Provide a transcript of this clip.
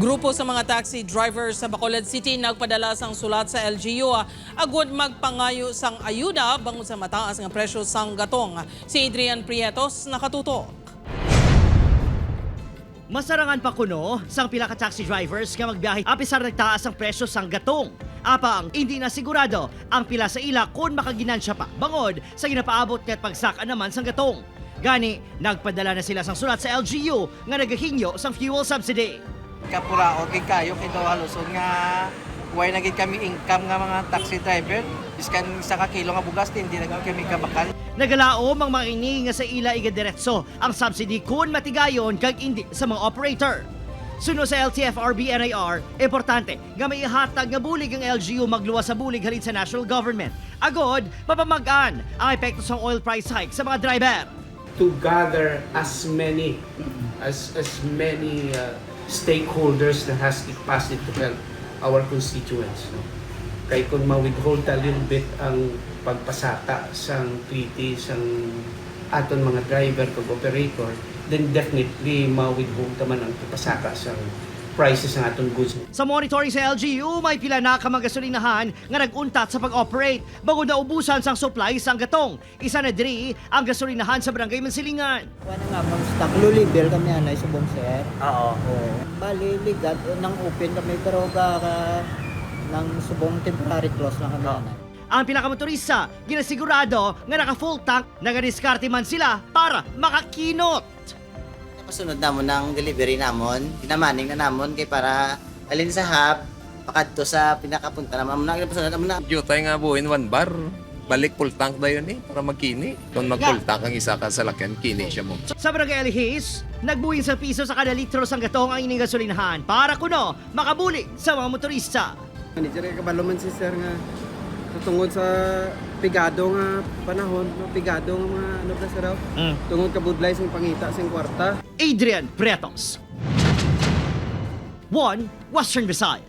Grupo sa mga taxi drivers sa Bacolod City nagpadala sang sulat sa LGU agud magpangayo sang ayuda bangon sa mataas nga presyo sang gatong. Si Adrian Prietos nakatutok. Masarangan pa kuno sang pila ka taxi drivers nga magbiyahe apisar nagtaas ang presyo sang gatong. Apang hindi na sigurado ang pila sa ila kung makaginansya pa bangod sa ginapaabot ket pagsaka naman sang gatong. Gani, nagpadala na sila sang sulat sa LGU nga nagahinyo sang fuel subsidy. Kapuraot kay kayo kay daw halusod nga way naging kami income nga mga taxi driver biskan sa kakilo nga bugas hindi na kami kabakan. Nagalaom ang mga ini nga sa ila igadiretso ang subsidy kun matigayon kag indi sa mga operator. Suno sa LTFRB NIR, importante nga may ihatag nga bulig ang LGU magluwas sa bulig halin sa national government. Agod, mapamagaan ang epekto sa oil price hike sa mga driver. To gather as many stakeholders that has the capacity to help our constituents. No? Kaya kung ma-withhold a little bit ang pagpasaka sang treaty sang aton mga driver kag operator, then definitely ma-withhold naman ang pagpasaka sang prices ng aton goods. Sa monitoring sa LGU, may pila na ka mga gasolinahan nga nag-untat sa pag-operate bago na ubusan sang supply sang gatong. Isa na diri ang gasolinahan sa Barangay Mansilingan. Wala nga bang stock lulibil kami anay subong sir. Oo. Bali ligat nang open kami pero nang subong temporary close lang kami anay. Ang pinakamotorista, ginasigurado nga naka-full tank, nagadiskarte man sila para makakinot. Pasunod namon ng delivery namon, pinamaning na namon kay para alin sa hub, pakadto sa pinakapunta namon na pasunod namon na. Jutay nga buhin 1 bar. Balik full tank na yun para magkini. Kung mag-full tank ang isa ka sa lakyan, kini siya mo. Sa Barangay Alihis, nagbuhin sa piso sa kada litro sang gatong ang ining gasolinahan para kuno makabuli sa mga motorista. Manager kabalo man si sir nga tungod sa pigado nga panahon, pigado nga mga ano pa sa raw. Tungod kabudlay sing pangita sing kwarta. Adrian Prietos. 1 Western Visayas.